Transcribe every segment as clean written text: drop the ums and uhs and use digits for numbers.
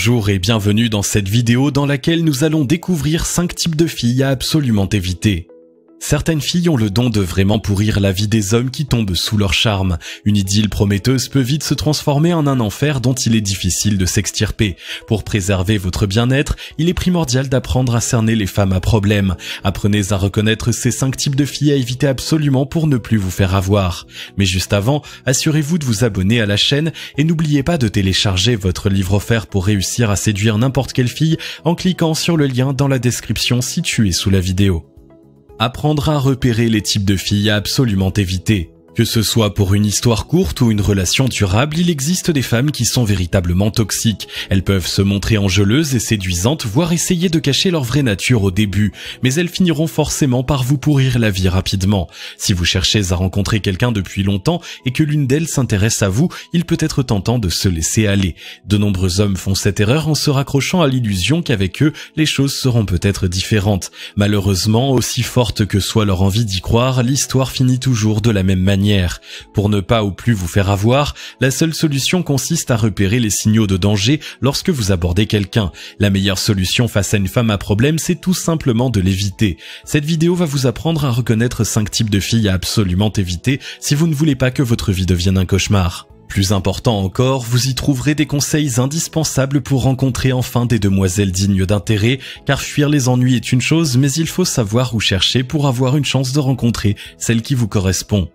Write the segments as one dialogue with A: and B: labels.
A: Bonjour et bienvenue dans cette vidéo dans laquelle nous allons découvrir 5 types de filles à absolument éviter. Certaines filles ont le don de vraiment pourrir la vie des hommes qui tombent sous leur charme. Une idylle prometteuse peut vite se transformer en un enfer dont il est difficile de s'extirper. Pour préserver votre bien-être, il est primordial d'apprendre à cerner les femmes à problème. Apprenez à reconnaître ces 5 types de filles à éviter absolument pour ne plus vous faire avoir. Mais juste avant, assurez-vous de vous abonner à la chaîne et n'oubliez pas de télécharger votre livre offert pour réussir à séduire n'importe quelle fille en cliquant sur le lien dans la description située sous la vidéo. Apprendre à repérer les types de filles à absolument éviter. Que ce soit pour une histoire courte ou une relation durable, il existe des femmes qui sont véritablement toxiques. Elles peuvent se montrer enjôleuses et séduisantes, voire essayer de cacher leur vraie nature au début, mais elles finiront forcément par vous pourrir la vie rapidement. Si vous cherchez à rencontrer quelqu'un depuis longtemps et que l'une d'elles s'intéresse à vous, il peut être tentant de se laisser aller. De nombreux hommes font cette erreur en se raccrochant à l'illusion qu'avec eux, les choses seront peut-être différentes. Malheureusement, aussi forte que soit leur envie d'y croire, l'histoire finit toujours de la même manière. Pour ne pas ou plus vous faire avoir, la seule solution consiste à repérer les signaux de danger lorsque vous abordez quelqu'un. La meilleure solution face à une femme à problème, c'est tout simplement de l'éviter. Cette vidéo va vous apprendre à reconnaître 5 types de filles à absolument éviter si vous ne voulez pas que votre vie devienne un cauchemar. Plus important encore, vous y trouverez des conseils indispensables pour rencontrer enfin des demoiselles dignes d'intérêt, car fuir les ennuis est une chose, mais il faut savoir où chercher pour avoir une chance de rencontrer celle qui vous correspond.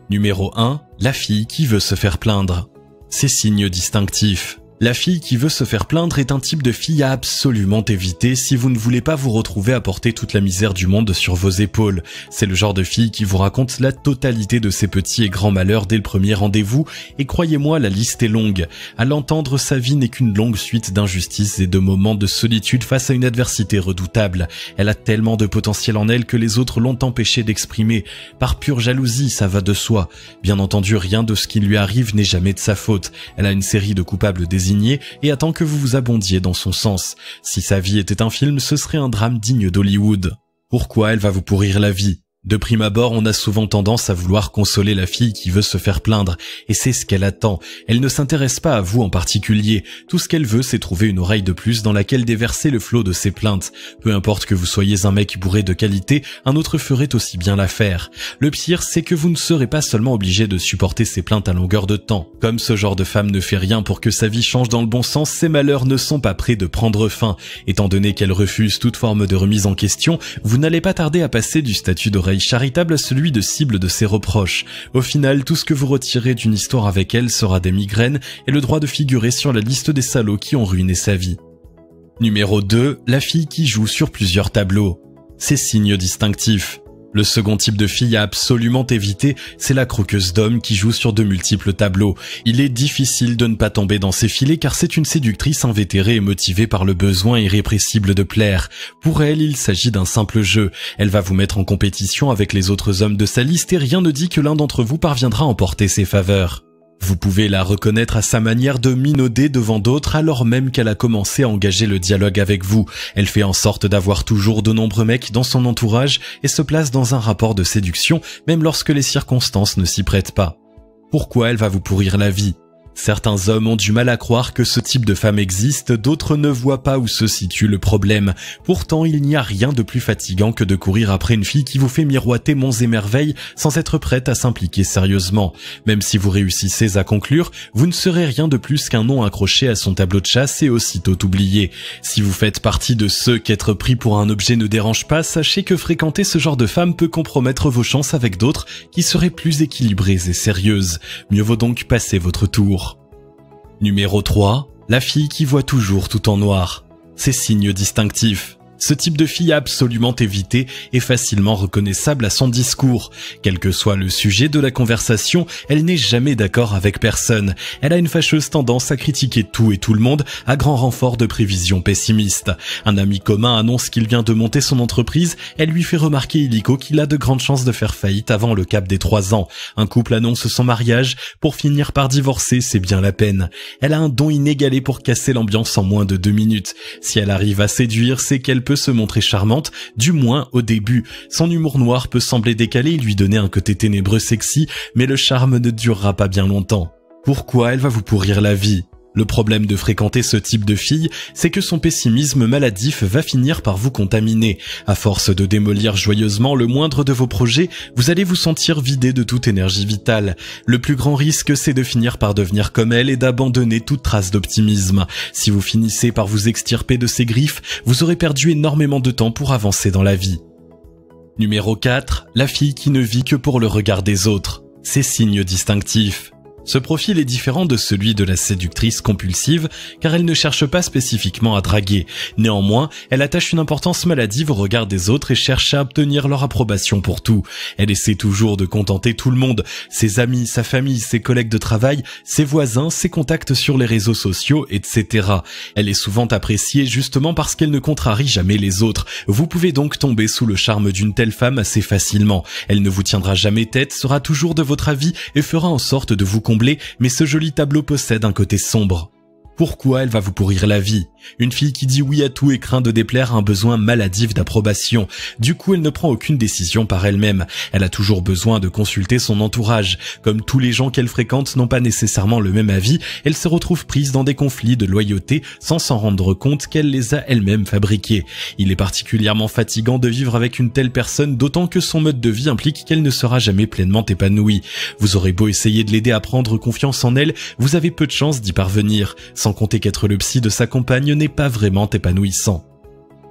A: Numéro 1. La fille qui veut se faire plaindre. Ces signes distinctifs. La fille qui veut se faire plaindre est un type de fille à absolument éviter si vous ne voulez pas vous retrouver à porter toute la misère du monde sur vos épaules. C'est le genre de fille qui vous raconte la totalité de ses petits et grands malheurs dès le premier rendez-vous, et croyez-moi, la liste est longue. À l'entendre, sa vie n'est qu'une longue suite d'injustices et de moments de solitude face à une adversité redoutable. Elle a tellement de potentiel en elle que les autres l'ont empêché d'exprimer. Par pure jalousie, ça va de soi. Bien entendu, rien de ce qui lui arrive n'est jamais de sa faute. Elle a une série de coupables désignés et attend que vous vous abondiez dans son sens. Si sa vie était un film, ce serait un drame digne d'Hollywood. Pourquoi elle va vous pourrir la vie ? De prime abord, on a souvent tendance à vouloir consoler la fille qui veut se faire plaindre, et c'est ce qu'elle attend. Elle ne s'intéresse pas à vous en particulier. Tout ce qu'elle veut, c'est trouver une oreille de plus dans laquelle déverser le flot de ses plaintes. Peu importe que vous soyez un mec bourré de qualité, un autre ferait aussi bien l'affaire. Le pire, c'est que vous ne serez pas seulement obligé de supporter ses plaintes à longueur de temps. Comme ce genre de femme ne fait rien pour que sa vie change dans le bon sens, ses malheurs ne sont pas près de prendre fin. Étant donné qu'elle refuse toute forme de remise en question, vous n'allez pas tarder à passer du statut d'oreille charitable à celui de cible de ses reproches. Au final, tout ce que vous retirez d'une histoire avec elle sera des migraines et le droit de figurer sur la liste des salauds qui ont ruiné sa vie. Numéro 2. La fille qui joue sur plusieurs tableaux. Ces signes distinctifs. Le second type de fille à absolument éviter, c'est la croqueuse d'hommes qui joue sur de multiples tableaux. Il est difficile de ne pas tomber dans ses filets car c'est une séductrice invétérée et motivée par le besoin irrépressible de plaire. Pour elle, il s'agit d'un simple jeu. Elle va vous mettre en compétition avec les autres hommes de sa liste et rien ne dit que l'un d'entre vous parviendra à emporter ses faveurs. Vous pouvez la reconnaître à sa manière de minauder devant d'autres alors même qu'elle a commencé à engager le dialogue avec vous. Elle fait en sorte d'avoir toujours de nombreux mecs dans son entourage et se place dans un rapport de séduction même lorsque les circonstances ne s'y prêtent pas. Pourquoi elle va vous pourrir la vie ? Certains hommes ont du mal à croire que ce type de femme existe, d'autres ne voient pas où se situe le problème. Pourtant, il n'y a rien de plus fatigant que de courir après une fille qui vous fait miroiter monts et merveilles sans être prête à s'impliquer sérieusement. Même si vous réussissez à conclure, vous ne serez rien de plus qu'un nom accroché à son tableau de chasse et aussitôt oublié. Si vous faites partie de ceux qu'être pris pour un objet ne dérange pas, sachez que fréquenter ce genre de femme peut compromettre vos chances avec d'autres qui seraient plus équilibrées et sérieuses. Mieux vaut donc passer votre tour. Numéro 3. La fille qui voit toujours tout en noir. Ces signes distinctifs. Ce type de fille à absolument éviter est facilement reconnaissable à son discours. Quel que soit le sujet de la conversation, elle n'est jamais d'accord avec personne. Elle a une fâcheuse tendance à critiquer tout et tout le monde à grand renfort de prévisions pessimistes. Un ami commun annonce qu'il vient de monter son entreprise, elle lui fait remarquer illico qu'il a de grandes chances de faire faillite avant le cap des 3 ans. Un couple annonce son mariage, pour finir par divorcer, c'est bien la peine. Elle a un don inégalé pour casser l'ambiance en moins de 2 minutes. Si elle arrive à séduire, c'est qu'elle peut se montrer charmante, du moins au début. Son humour noir peut sembler décalé et lui donner un côté ténébreux sexy, mais le charme ne durera pas bien longtemps. Pourquoi elle va vous pourrir la vie ? Le problème de fréquenter ce type de fille, c'est que son pessimisme maladif va finir par vous contaminer. À force de démolir joyeusement le moindre de vos projets, vous allez vous sentir vidé de toute énergie vitale. Le plus grand risque, c'est de finir par devenir comme elle et d'abandonner toute trace d'optimisme. Si vous finissez par vous extirper de ses griffes, vous aurez perdu énormément de temps pour avancer dans la vie. Numéro 4, la fille qui ne vit que pour le regard des autres. Ses signes distinctifs. Ce profil est différent de celui de la séductrice compulsive car elle ne cherche pas spécifiquement à draguer. Néanmoins, elle attache une importance maladive au regard des autres et cherche à obtenir leur approbation pour tout. Elle essaie toujours de contenter tout le monde, ses amis, sa famille, ses collègues de travail, ses voisins, ses contacts sur les réseaux sociaux, etc. Elle est souvent appréciée justement parce qu'elle ne contrarie jamais les autres. Vous pouvez donc tomber sous le charme d'une telle femme assez facilement. Elle ne vous tiendra jamais tête, sera toujours de votre avis et fera en sorte de vous combler, mais ce joli tableau possède un côté sombre. Pourquoi elle va vous pourrir la vie? Une fille qui dit oui à tout et craint de déplaire a un besoin maladif d'approbation. Du coup, elle ne prend aucune décision par elle-même. Elle a toujours besoin de consulter son entourage. Comme tous les gens qu'elle fréquente n'ont pas nécessairement le même avis, elle se retrouve prise dans des conflits de loyauté sans s'en rendre compte qu'elle les a elle-même fabriqués. Il est particulièrement fatigant de vivre avec une telle personne, d'autant que son mode de vie implique qu'elle ne sera jamais pleinement épanouie. Vous aurez beau essayer de l'aider à prendre confiance en elle, vous avez peu de chances d'y parvenir. Sans compter qu'être le psy de sa compagne n'est pas vraiment épanouissant.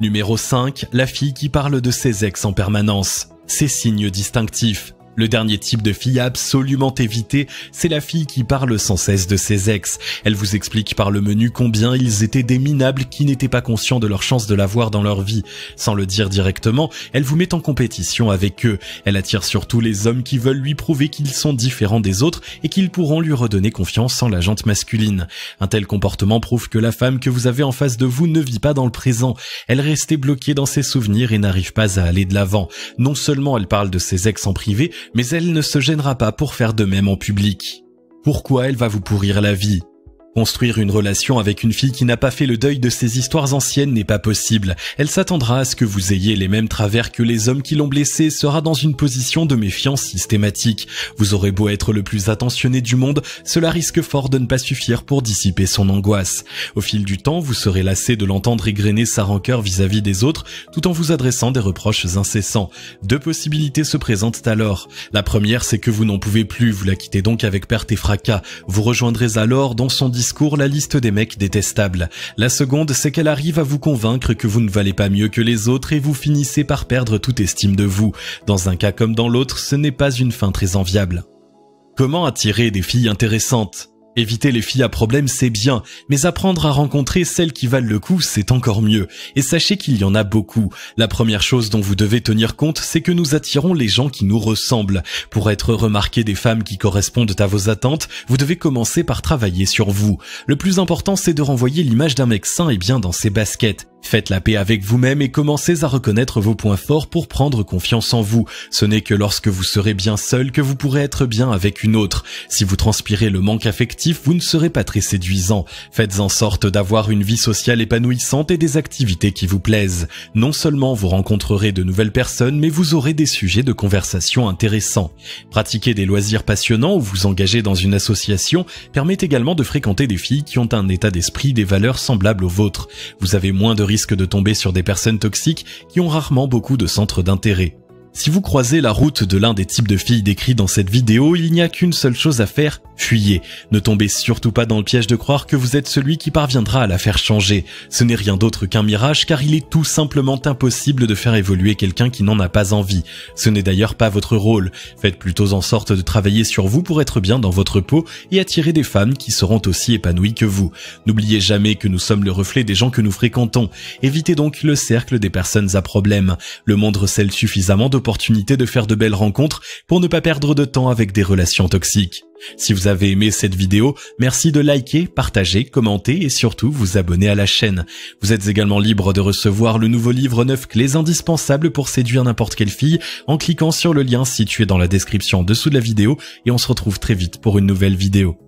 A: Numéro 5, la fille qui parle de ses ex en permanence. Ses signes distinctifs. Le dernier type de fille à absolument éviter, c'est la fille qui parle sans cesse de ses ex. Elle vous explique par le menu combien ils étaient des minables qui n'étaient pas conscients de leur chance de l'avoir dans leur vie. Sans le dire directement, elle vous met en compétition avec eux. Elle attire surtout les hommes qui veulent lui prouver qu'ils sont différents des autres et qu'ils pourront lui redonner confiance sans la jante masculine. Un tel comportement prouve que la femme que vous avez en face de vous ne vit pas dans le présent. Elle restait bloquée dans ses souvenirs et n'arrive pas à aller de l'avant. Non seulement elle parle de ses ex en privé, mais elle ne se gênera pas pour faire de même en public. Pourquoi elle va vous pourrir la vie? Construire une relation avec une fille qui n'a pas fait le deuil de ses histoires anciennes n'est pas possible. Elle s'attendra à ce que vous ayez les mêmes travers que les hommes qui l'ont blessée et sera dans une position de méfiance systématique. Vous aurez beau être le plus attentionné du monde, cela risque fort de ne pas suffire pour dissiper son angoisse. Au fil du temps, vous serez lassé de l'entendre égrener sa rancœur vis-à-vis des autres, tout en vous adressant des reproches incessants. Deux possibilités se présentent alors. La première, c'est que vous n'en pouvez plus, vous la quittez donc avec perte et fracas. Vous rejoindrez alors dans son discours la liste des mecs détestables. La seconde, c'est qu'elle arrive à vous convaincre que vous ne valez pas mieux que les autres et vous finissez par perdre toute estime de vous. Dans un cas comme dans l'autre, ce n'est pas une fin très enviable. Comment attirer des filles intéressantes ? Éviter les filles à problème, c'est bien, mais apprendre à rencontrer celles qui valent le coup, c'est encore mieux. Et sachez qu'il y en a beaucoup. La première chose dont vous devez tenir compte, c'est que nous attirons les gens qui nous ressemblent. Pour être remarqué des femmes qui correspondent à vos attentes, vous devez commencer par travailler sur vous. Le plus important, c'est de renvoyer l'image d'un mec sain et bien dans ses baskets. Faites la paix avec vous-même et commencez à reconnaître vos points forts pour prendre confiance en vous. Ce n'est que lorsque vous serez bien seul que vous pourrez être bien avec une autre. Si vous transpirez le manque affectif, vous ne serez pas très séduisant. Faites en sorte d'avoir une vie sociale épanouissante et des activités qui vous plaisent. Non seulement vous rencontrerez de nouvelles personnes, mais vous aurez des sujets de conversation intéressants. Pratiquer des loisirs passionnants ou vous engager dans une association permet également de fréquenter des filles qui ont un état d'esprit, des valeurs semblables aux vôtres. Vous avez moins de risque de tomber sur des personnes toxiques qui ont rarement beaucoup de centres d'intérêt. Si vous croisez la route de l'un des types de filles décrits dans cette vidéo, il n'y a qu'une seule chose à faire, fuyez. Ne tombez surtout pas dans le piège de croire que vous êtes celui qui parviendra à la faire changer. Ce n'est rien d'autre qu'un mirage car il est tout simplement impossible de faire évoluer quelqu'un qui n'en a pas envie. Ce n'est d'ailleurs pas votre rôle. Faites plutôt en sorte de travailler sur vous pour être bien dans votre peau et attirer des femmes qui seront aussi épanouies que vous. N'oubliez jamais que nous sommes le reflet des gens que nous fréquentons. Évitez donc le cercle des personnes à problème. Le monde recèle suffisamment d'opportunités de faire de belles rencontres pour ne pas perdre de temps avec des relations toxiques. Si vous avez aimé cette vidéo, merci de liker, partager, commenter et surtout vous abonner à la chaîne. Vous êtes également libre de recevoir le nouveau livre 9 clés indispensables pour séduire n'importe quelle fille en cliquant sur le lien situé dans la description en dessous de la vidéo et on se retrouve très vite pour une nouvelle vidéo.